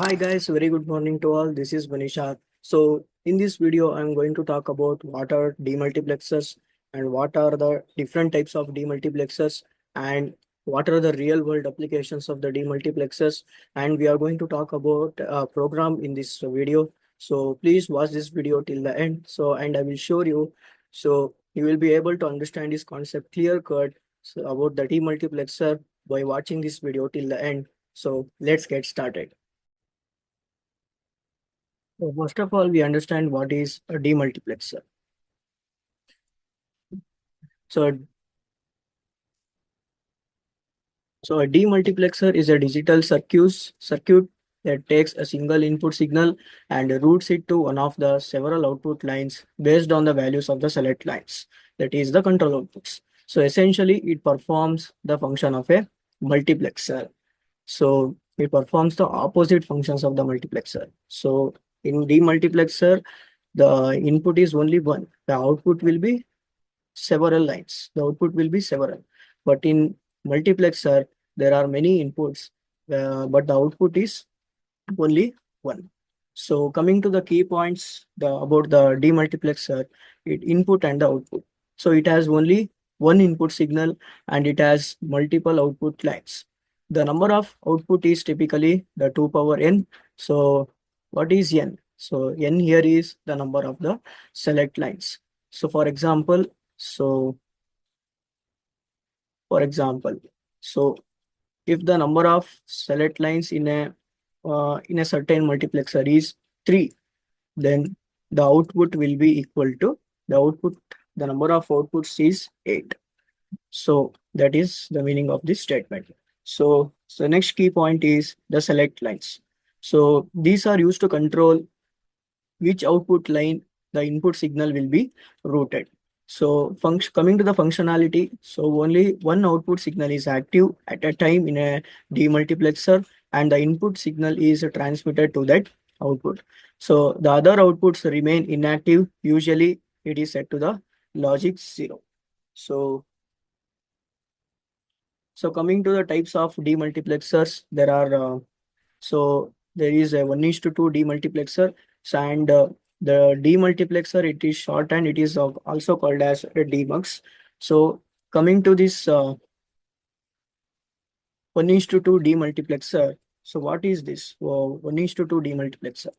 Hi guys, very good morning to all. This is Manisha. So in this video, I'm going to talk about what are demultiplexers and what are the different types of demultiplexers and what are the real world applications of the demultiplexers. And we are going to talk about a program in this video. So please watch this video till the end. And I will show you. So you will be able to understand this concept clear cut about the demultiplexer by watching this video till the end. So let's get started. So first of all, we understand what is a demultiplexer. So, so a demultiplexer is a digital circuit that takes a single input signal and routes it to one of the several output lines based on the values of the select lines. That is the control outputs. So essentially, it performs the function of a multiplexer. So it performs the opposite functions of the multiplexer. So in demultiplexer, the input is only one. The output will be several lines. The output will be several. But in multiplexer, there are many inputs, but the output is only one. So coming to the key points about the demultiplexer, it input and the output. So it has only one input signal and it has multiple output lines. The number of output is typically the 2 power n. So what is n? So n here is the number of the select lines. So for example, so for example, so if the number of select lines in a certain multiplexer is 3, then the output will be equal to the number of outputs is 8. So that is the meaning of this statement. So next key point is the select lines. So these are used to control which output line the input signal will be routed. So coming to the functionality, so only one output signal is active at a time in a demultiplexer and the input signal is transmitted to that output. So the other outputs remain inactive. Usually it is set to the logic 0. So coming to the types of demultiplexers, there is a 1:2 demultiplexer. And the demultiplexer, it is short and it is also called as a demux. So coming to this 1:2 demultiplexer. So what is this 1:2 demultiplexer?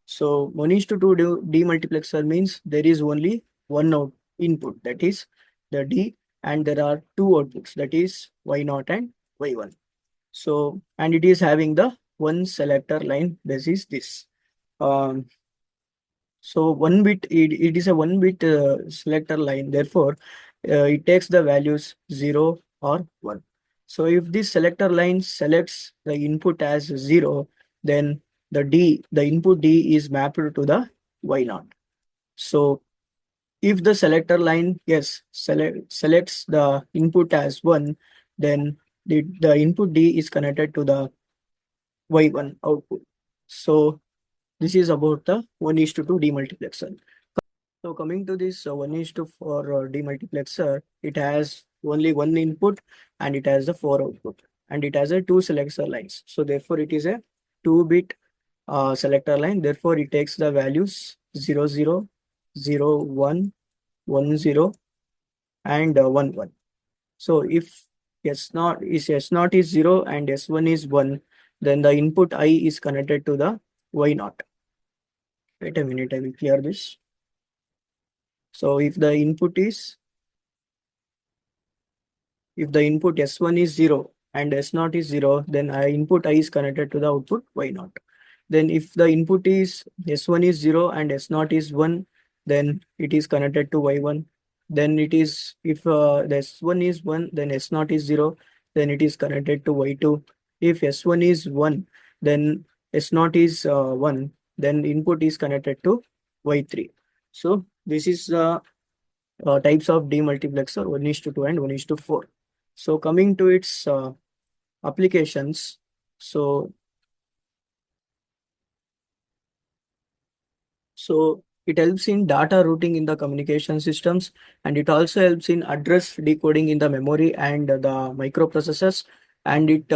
So 1:2 demultiplexer means there is only one input, that is the D, and there are two outputs, that is Y0 and Y1. So, and it is having the one selector line. This is this. So one bit, it is a 1-bit selector line. Therefore, it takes the values 0 or 1. So if this selector line selects the input as 0, then the input D is mapped to the Y0. So if the selector line, yes, selects the input as 1, then the input D is connected to the Y1 output. So this is about the 1:2 demultiplexer. So coming to this 1:4 demultiplexer, it has only one input and it has the 4 output and it has a 2 selector lines. So therefore it is a 2-bit selector line. Therefore it takes the values 0, 0, 0, 1, 1, 0 and 1, 1. So if S0 is 0 and S1 is 1, then the input I is connected to the Y0. Wait a minute, I will clear this. So if the input S1 is 0 and S0 is 0, then input I is connected to the output Y0. Then if the input is S1 is 0 and S0 is 1, then it is connected to Y1. Then it is, if the S1 is 1, then S0 is 0, then it is connected to Y2. If S1 is 1, then S0 is 1, then input is connected to Y3. So this is types of demultiplexer 1:2 and 1:4. So coming to its applications, so it helps in data routing in the communication systems, and it also helps in address decoding in the memory and the microprocessors, and it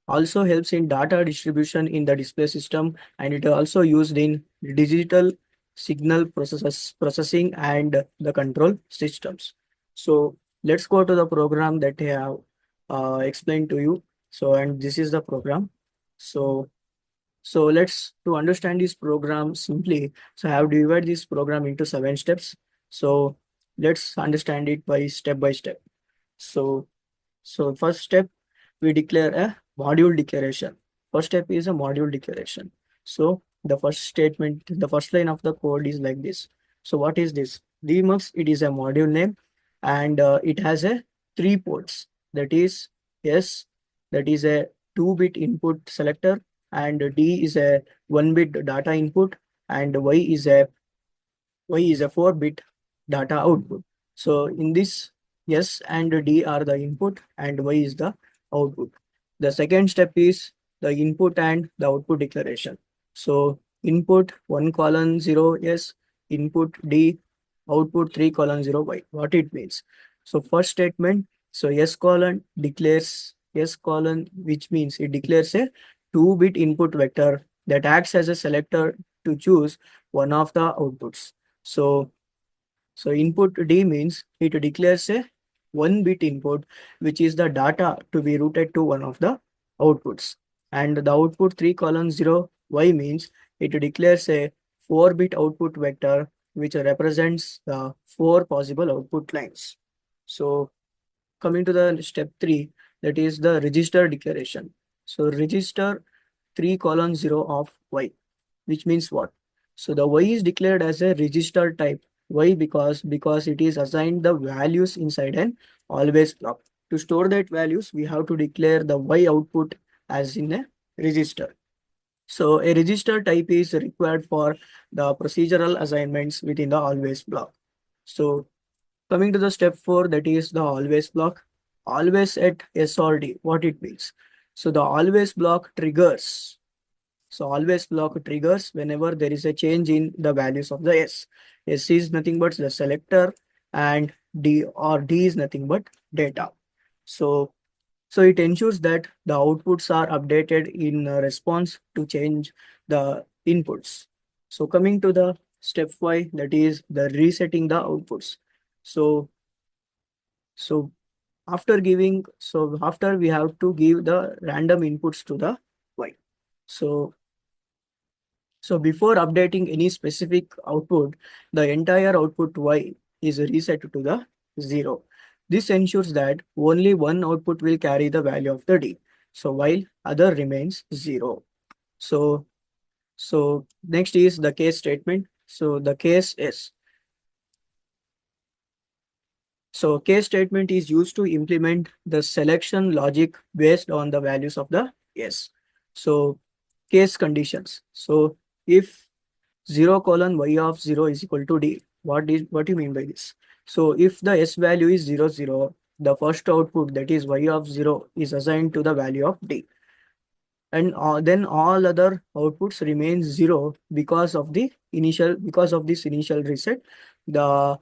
also helps in data distribution in the display system, and it is also used in digital signal processing and the control systems. So let's go to the program that I have explained to you. So, and this is the program. So let's to understand this program simply. So I have divided this program into 7 steps. So let's understand it by step by step. So first step, we declare a module declaration. First step is a module declaration. So the first statement, the first line of the code is like this. So what is this? Demux, it is a module name, and it has a 3 ports. That is S, that is a 2-bit input selector, and D is a 1-bit data input, and Y is a 4-bit data output. So in this, S and D are the input and Y is the output. The second step is the input and the output declaration. So input 1 colon 0 S, input D, output 3 colon 0 Y. What it means? So first statement, so S colon declares S colon, which means it declares a 2-bit input vector that acts as a selector to choose one of the outputs. So, input D means it declares a 1-bit input, which is the data to be routed to one of the outputs. And the output 3 colon 0 Y means it declares a 4-bit output vector, which represents the 4 possible output lines. So coming to the step 3, that is the register declaration. So register 3 colon 0 of Y, which means what? So the Y is declared as a register type. Why? Because it is assigned the values inside an always block. To store that values, we have to declare the Y output as in a register. So a register type is required for the procedural assignments within the always block. So coming to the step 4, that is the always block. Always at S or D, what it means? So the always block triggers. So always block triggers whenever there is a change in the values of the S. S is nothing but the selector, and D is nothing but data. So it ensures that the outputs are updated in response to change the inputs. So coming to the step 5, that is the resetting the outputs. So so after we have to give the random inputs to the Y. So before updating any specific output, the entire output Y is reset to the 0. This ensures that only one output will carry the value of the D. So while other remains 0. So next is the case statement. So the case is, so case statement is used to implement the selection logic based on the values of the S. So case conditions. So if 0 colon Y of 0 is equal to D, what do you mean by this? So if the S value is 0, 0, the first output, that is Y of 0, is assigned to the value of D, and then all other outputs remain 0 because of this initial reset. The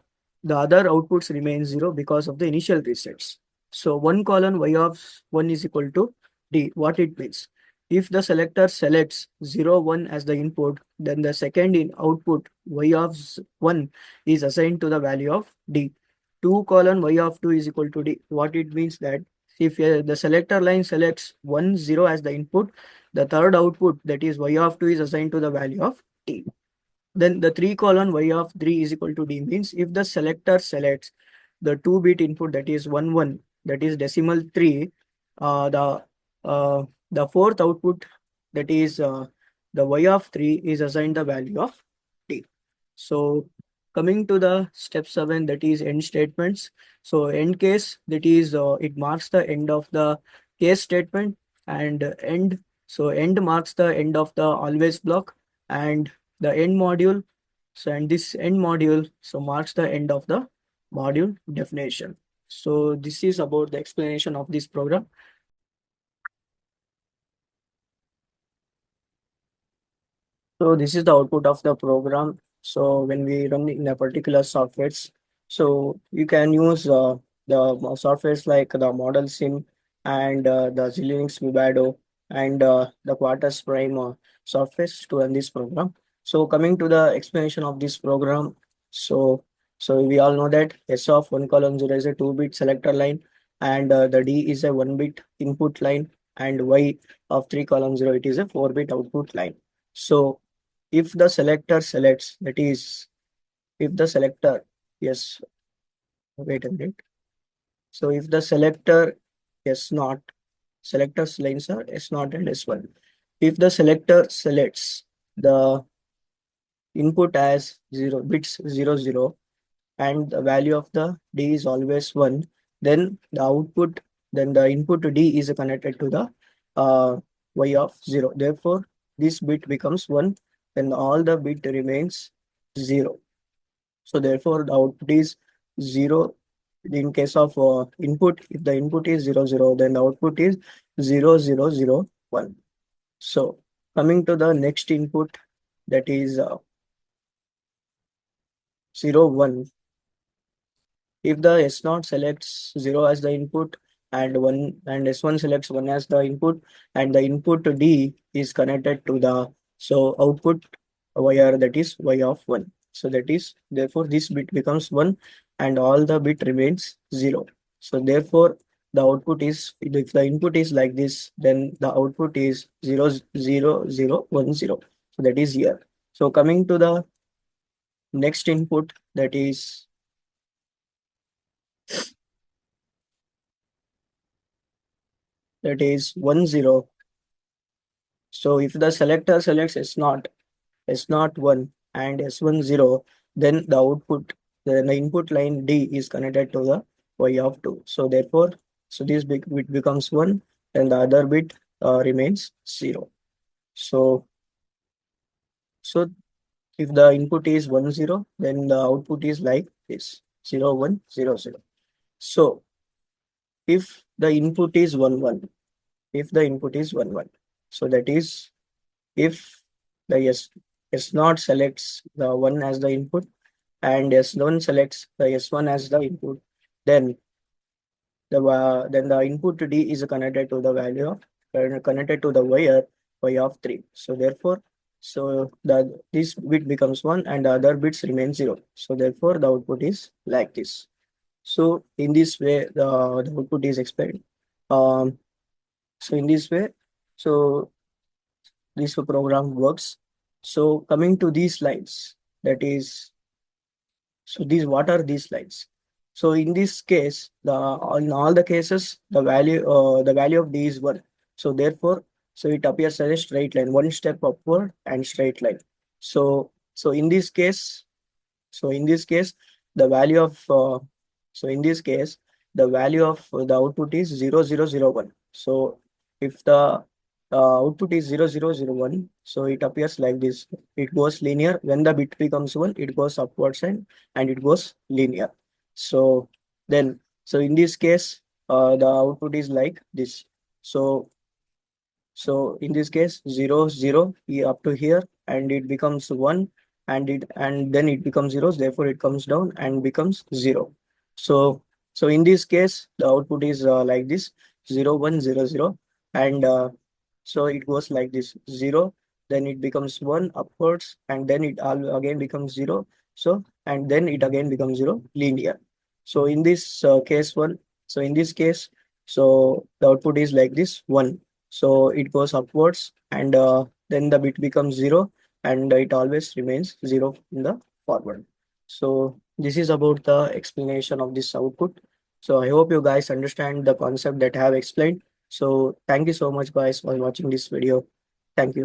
other outputs remain 0 because of the initial resets. So 1 colon Y of 1 is equal to D. What it means? If the selector selects 0, 1 as the input, then the second in output Y of 1 is assigned to the value of D. 2 colon Y of 2 is equal to D. What it means that if the selector line selects 1, 0 as the input, the third output, that is Y of 2, is assigned to the value of D. Then the 3 colon Y of 3 is equal to D means if the selector selects the 2-bit input, that is 1, 1, that is decimal 3, uh, the the fourth output, that is the Y of 3, is assigned the value of D. So coming to the step 7, that is end statements. So end case, that is it marks the end of the case statement, and end marks the end of the always block, and the end module. So and this end module marks the end of the module definition. So this is about the explanation of this program. So this is the output of the program. So when we run in a particular softwares, so you can use the softwares like the Model Sim and the Xilinx Vivado. and the quarters prime software to run this program. So coming to the explanation of this program, so we all know that S of 1 colon 0 is a 2-bit selector line, and the D is a 1-bit input line, and Y of 3 colon 0 it is a 4-bit output line. So if the selector selects, that is, if the selector, yes, wait a minute. So if the selector S not, selectors lines are S not and S1. If the selector selects the input as 0 bits 0 0 and the value of the D is always 1, then the output, then the input to D is connected to the Y of 0. Therefore, this bit becomes 1, then all the bit remains 0. So therefore, the output is 0. In case of input, if the input is 0 0, then the output is 0 0 0 1. So coming to the next input, that is 0 1. If the S0 selects 0 as the input and 1, and S1 selects 1 as the input, and the input to D is connected to the output wire, that is Y of 1. So that is, therefore this bit becomes 1 and all the bit remains 0. So therefore the output is, if the input is like this, then the output is 0 0 0 1 0. So that is here. So coming to the next input, that is that is 1 0. So if the selector selects S0 1 and S1 0, then the output, then the input line D is connected to the Y of 2. So therefore, so this bit becomes 1 and the other bit remains 0. So if the input is 1 0, then the output is like this 0 1 0 0. So if the input is 1 1, if the input is 1 1, so that is, if the S0 selects the 1 as the input and S1 selects the S1 as the input, then the input to D is connected to the value of connected to the wire Y of 3. So therefore, so this bit becomes 1 and the other bits remain 0. So therefore the output is like this. So in this way the output is explained. So in this way, so this program works. So coming to these lines, that is, so these, what are these lines? So in this case, in all the cases, the value of D is 1. So therefore, so it appears as a straight line, one step upward and straight line. So in this case, the value of in this case, the value of the output is 0 0 0 1. So if the output is 0 0 0 1, so it appears like this. It goes linear. When the bit becomes 1, it goes upwards and it goes linear. So then, so in this case, the output is like this. So in this case, 0 0 up to here, and it becomes 1, and then it becomes 0. Therefore it comes down and becomes 0. So in this case, the output is like this, 0 1 0 0, and so it goes like this, 0, then it becomes 1 upwards, and then it again becomes 0. So and then it again becomes 0, linear. So in this case one, so in this case, so the output is like this, 1. So it goes upwards, and then the bit becomes 0, and it always remains 0 in the forward. So this is about the explanation of this output. So I hope you guys understand the concept that I have explained. So thank you so much guys for watching this video. Thank you.